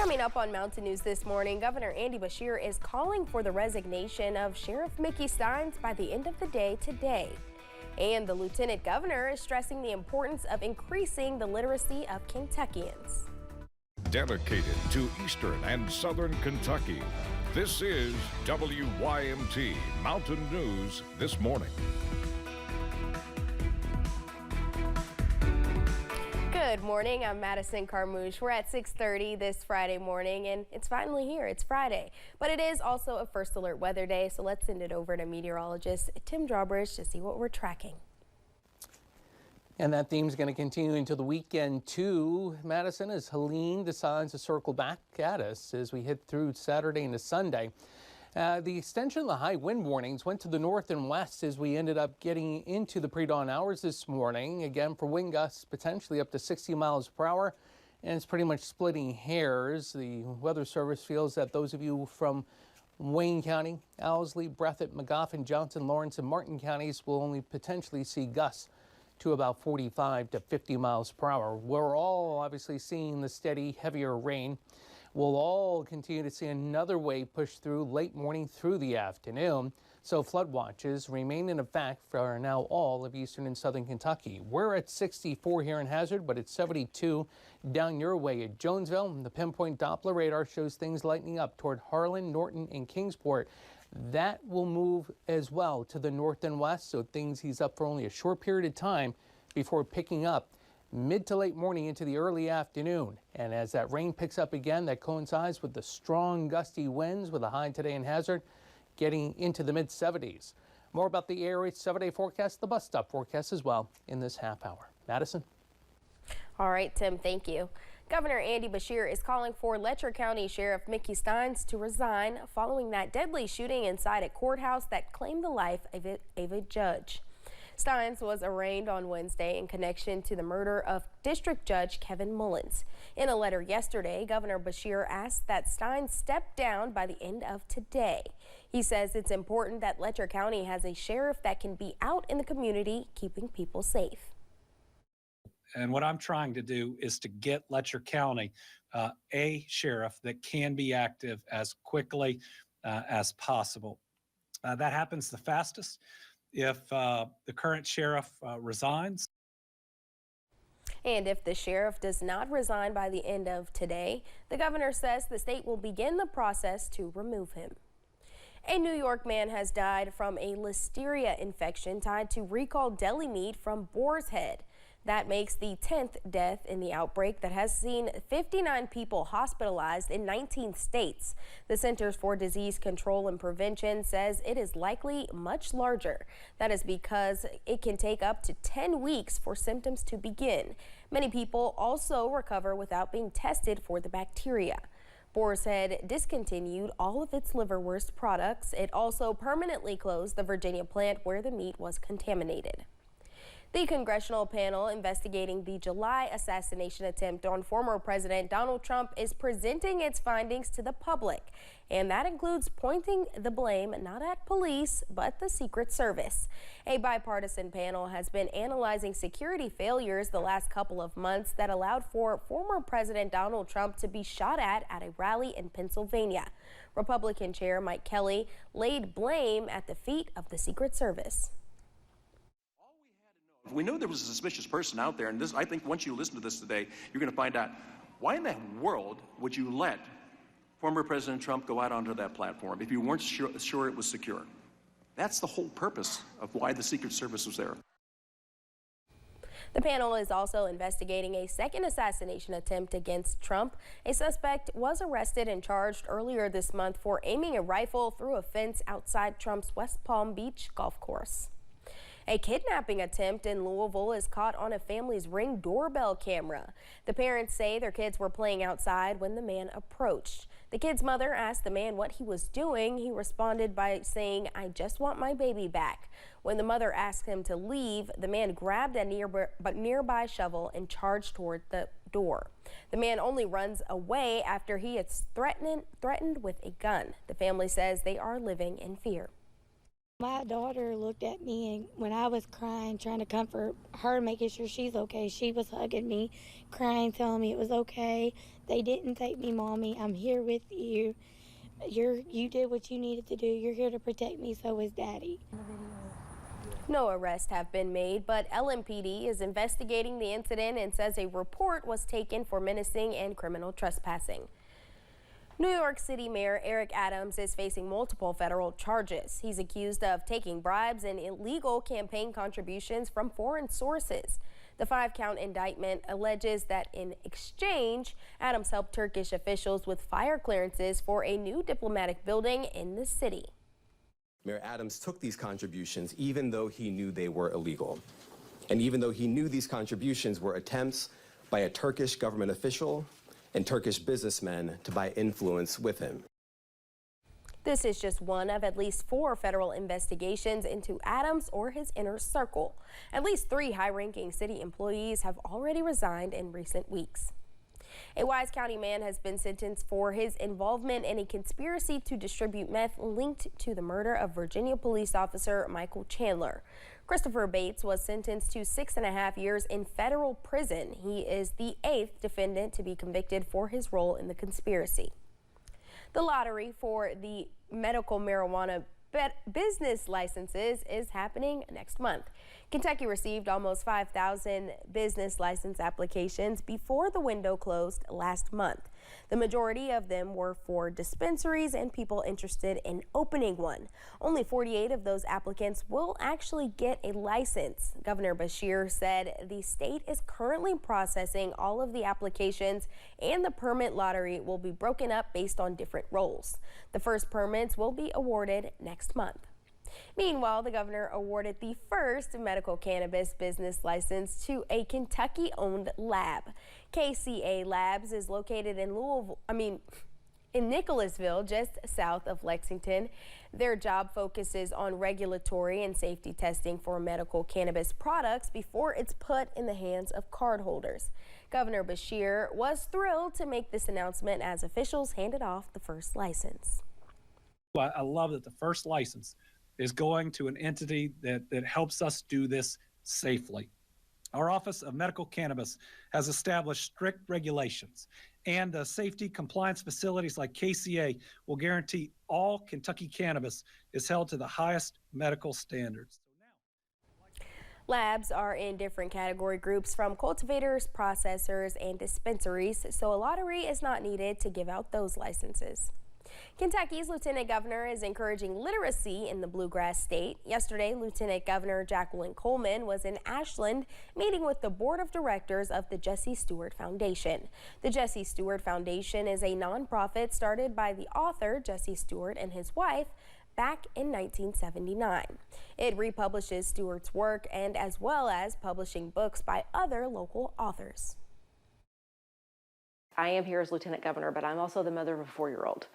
Coming up on Mountain News this morning, Governor Andy Beshear is calling for the resignation of Sheriff Mickey Steins by the end of the day today. And the Lieutenant Governor is stressing the importance of increasing the literacy of Kentuckians. Dedicated to Eastern and Southern Kentucky, this is WYMT Mountain News this morning. Good morning, I'm Madison Carmouche. We're at 6:30 this Friday morning, and it's finally here. It's Friday, but it is also a first alert weather day, so let's send it over to meteorologist Tim Drawbridge to see what we're tracking. And that theme is going to continue into the weekend, too, Madison, as Helene decides to circle back at us as we hit through Saturday into Sunday. The extension of the high wind warnings went to the north and west as we ended up getting into the pre-dawn hours this morning. Again, for wind gusts potentially up to 60 miles per hour, and it's pretty much splitting hairs. The Weather Service feels that those of you from Wayne County, Owsley, Breathitt, Magoffin, Johnson, Lawrence, and Martin counties will only potentially see gusts to about 45 to 50 miles per hour. We're all obviously seeing the steady, heavier rain. We'll all continue to see another wave push through late morning through the afternoon. So flood watches remain in effect for now all of eastern and southern Kentucky. We're at 64 here in Hazard, but it's 72 down your way at Jonesville. The pinpoint Doppler radar shows things lightening up toward Harlan, Norton, and Kingsport. That will move as well to the north and west, so things ease up for only a short period of time before picking up mid to late morning into the early afternoon. And as that rain picks up again, that coincides with the strong gusty winds with a high today in Hazard getting into the mid 70s. More about the area 7-day forecast, the bus stop forecast as well in this half hour. Madison. All right, Tim, thank you. Governor Andy Beshear is calling for Letcher County Sheriff Mickey Steins to resign following that deadly shooting inside a courthouse that claimed the life of a judge. Steins was arraigned on Wednesday in connection to the murder of District Judge Kevin Mullins. In a letter yesterday, Governor Beshear asked that Steins step down by the end of today. He says it's important that Letcher County has a sheriff that can be out in the community keeping people safe. And what I'm trying to do is to get Letcher County a sheriff that can be active as quickly as possible. That happens the fastest if the current sheriff resigns. And if the sheriff does not resign by the end of today, the governor says the state will begin the process to remove him. A New York man has died from a listeria infection tied to recalled deli meat from Boar's Head. That makes the 10th death in the outbreak that has seen 59 people hospitalized in 19 states. The Centers for Disease Control and Prevention says it is likely much larger. That is because it can take up to 10 weeks for symptoms to begin. Many people also recover without being tested for the bacteria. Boar's Head discontinued all of its liverwurst products. It also permanently closed the Virginia plant where the meat was contaminated. The congressional panel investigating the July assassination attempt on former President Donald Trump is presenting its findings to the public, and that includes pointing the blame not at police but the Secret Service. A bipartisan panel has been analyzing security failures the last couple of months that allowed for former President Donald Trump to be shot at a rally in Pennsylvania. Republican Chair Mike Kelly laid blame at the feet of the Secret Service. We knew there was a suspicious person out there, and I think once you listen to this today, you're going to find out why in the world would you let former President Trump go out onto that platform if you weren't sure it was secure? That's the whole purpose of why the Secret Service was there. The panel is also investigating a second assassination attempt against Trump. A suspect was arrested and charged earlier this month for aiming a rifle through a fence outside Trump's West Palm Beach golf course. A kidnapping attempt in Louisville is caught on a family's Ring doorbell camera. The parents say their kids were playing outside when the man approached. The kid's mother asked the man what he was doing. He responded by saying, "I just want my baby back." When the mother asked him to leave, the man grabbed a nearby shovel and charged toward the door. The man only runs away after he is threatened with a gun. The family says they are living in fear. My daughter looked at me, and when I was crying, trying to comfort her, making sure she's okay, she was hugging me, crying, telling me it was okay. They didn't take me, Mommy. I'm here with you. You did what you needed to do. You're here to protect me, so is Daddy. No arrests have been made, but LMPD is investigating the incident and says a report was taken for menacing and criminal trespassing. New York City Mayor Eric Adams is facing multiple federal charges. He's accused of taking bribes and illegal campaign contributions from foreign sources. The 5-count indictment alleges that in exchange, Adams helped Turkish officials with fire clearances for a new diplomatic building in the city. Mayor Adams took these contributions even though he knew they were illegal. And even though he knew these contributions were attempts by a Turkish government official and Turkish businessmen to buy influence with him. This is just one of at least 4 federal investigations into Adams or his inner circle. At least 3 high-ranking city employees have already resigned in recent weeks. A Wise County man has been sentenced for his involvement in a conspiracy to distribute meth linked to the murder of Virginia police officer Michael Chandler. Christopher Bates was sentenced to 6.5 years in federal prison. He is the 8th defendant to be convicted for his role in the conspiracy. The lottery for the medical marijuana business licenses is happening next month. Kentucky received almost 5,000 business license applications before the window closed last month. The majority of them were for dispensaries and people interested in opening one. Only 48 of those applicants will actually get a license. Governor Beshear said the state is currently processing all of the applications, and the permit lottery will be broken up based on different roles. The first permits will be awarded next month. Meanwhile, the governor awarded the first medical cannabis business license to a Kentucky-owned lab. KCA Labs is located in Nicholasville, just south of Lexington. Their job focuses on regulatory and safety testing for medical cannabis products before it's put in the hands of cardholders. Governor Beshear was thrilled to make this announcement as officials handed off the first license. Well, I love that the first license is going to an entity that helps us do this safely. Our Office of Medical Cannabis has established strict regulations, and safety compliance facilities like KCA will guarantee all Kentucky cannabis is held to the highest medical standards. Labs are in different category groups from cultivators, processors, and dispensaries, so a lottery is not needed to give out those licenses. Kentucky's Lieutenant Governor is encouraging literacy in the Bluegrass State. Yesterday, Lieutenant Governor Jacqueline Coleman was in Ashland meeting with the board of directors of the Jesse Stewart Foundation. The Jesse Stewart Foundation is a nonprofit started by the author Jesse Stewart and his wife back in 1979. It republishes Stewart's work and as well as publishing books by other local authors. I am here as Lieutenant Governor, but I'm also the mother of a 4-year-old.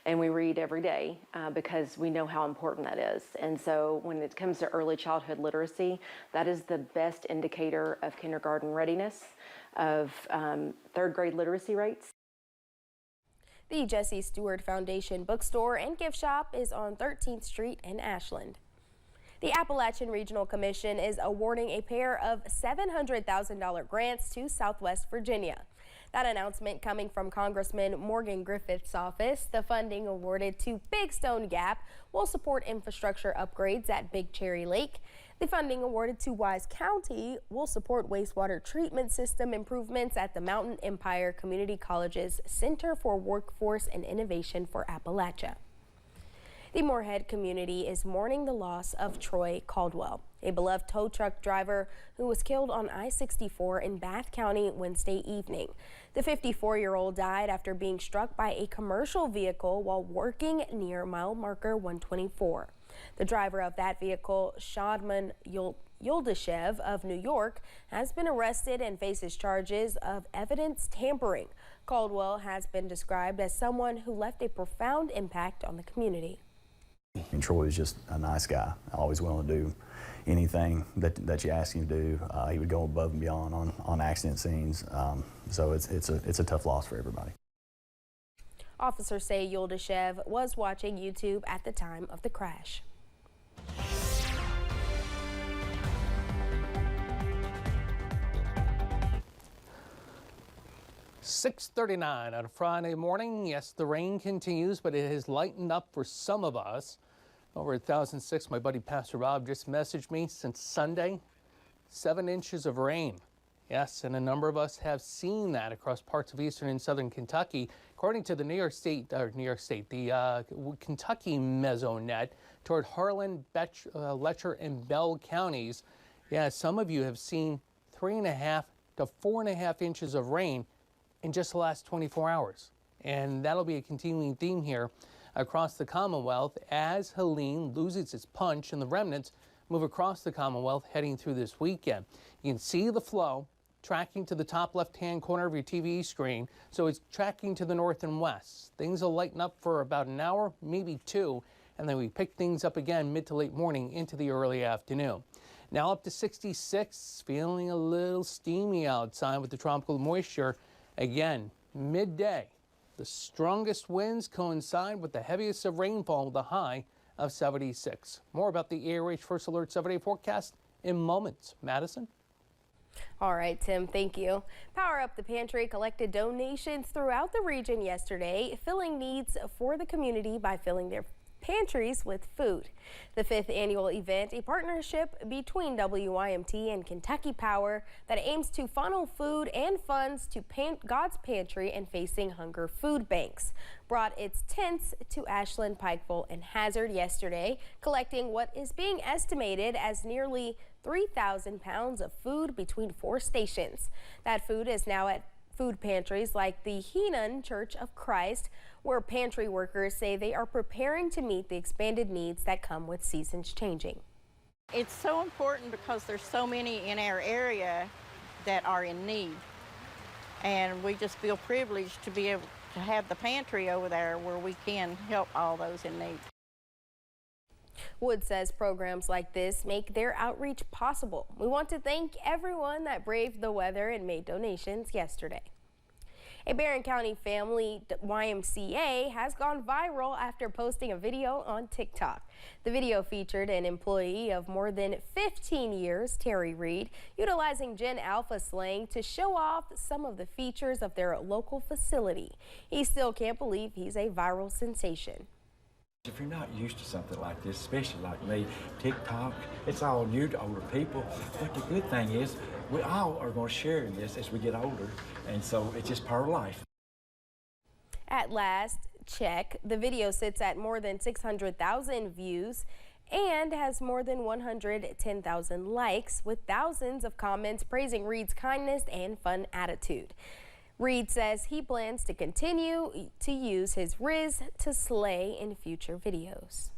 And we read every day because we know how important that is. And so when it comes to early childhood literacy, that is the best indicator of kindergarten readiness, of 3rd grade literacy rates. The Jesse Stewart Foundation bookstore and gift shop is on 13th Street in Ashland. The Appalachian Regional Commission is awarding a pair of $700,000 grants to Southwest Virginia. That announcement coming from Congressman Morgan Griffith's office. The funding awarded to Big Stone Gap will support infrastructure upgrades at Big Cherry Lake. The funding awarded to Wise County will support wastewater treatment system improvements at the Mountain Empire Community College's Center for Workforce and Innovation for Appalachia. The Moorhead community is mourning the loss of Troy Caldwell, a beloved tow truck driver who was killed on I-64 in Bath County Wednesday evening. The 54-year-old died after being struck by a commercial vehicle while working near mile marker 124. The driver of that vehicle, Shadman Yoldashev of New York, has been arrested and faces charges of evidence tampering. Caldwell has been described as someone who left a profound impact on the community. And Troy was just a nice guy, always willing to do anything that you ask him to do. He would go above and beyond on accident scenes, so it's a tough loss for everybody. Officers say Yoldashev was watching YouTube at the time of the crash. 6:39 on a Friday morning. Yes, the rain continues, but it has lightened up for some of us. Over at 1006, my buddy Pastor Rob just messaged me since Sunday, 7 inches of rain. Yes, and a number of us have seen that across parts of eastern and southern Kentucky. According to the the Kentucky Mesonet toward Harlan, Letcher, and Bell counties. Yeah, some of you have seen 3.5 to 4.5 inches of rain in just the last 24 hours. And that'll be a continuing theme here across the Commonwealth as Helene loses its punch and the remnants move across the Commonwealth heading through this weekend. You can see the flow tracking to the top left-hand corner of your TV screen, so it's tracking to the north and west. Things will lighten up for about an hour, maybe 2, and then we pick things up again mid to late morning into the early afternoon. Now up to 66, feeling a little steamy outside with the tropical moisture. Again, midday. The strongest winds coincide with the heaviest of rainfall with a high of 76. More about the ARH First Alert 7-day forecast in moments. Madison? All right, Tim, thank you. Power Up the Pantry collected donations throughout the region yesterday, filling needs for the community by filling their pantries with food. The 5th annual event, a partnership between WYMT and Kentucky Power that aims to funnel food and funds to God's Pantry and Facing Hunger food banks, brought its tents to Ashland, Pikeville, and Hazard yesterday, collecting what is being estimated as nearly 3,000 pounds of food between 4 stations. That food is now at food pantries like the Heenan Church of Christ, where pantry workers say they are preparing to meet the expanded needs that come with seasons changing. It's so important because there's so many in our area that are in need. And we just feel privileged to be able to have the pantry over there where we can help all those in need. Wood says programs like this make their outreach possible. We want to thank everyone that braved the weather and made donations yesterday. A Barron County family YMCA has gone viral after posting a video on TikTok. The video featured an employee of more than 15 years, Terry Reed, utilizing Gen Alpha slang to show off some of the features of their local facility. He still can't believe he's a viral sensation. If you're not used to something like this, especially like me, TikTok, it's all new to older people. But the good thing is, we all are going to share in this as we get older, and so it's just part of life. At last check, the video sits at more than 600,000 views and has more than 110,000 likes, with thousands of comments praising Reed's kindness and fun attitude. Reed says he plans to continue to use his riz to slay in future videos.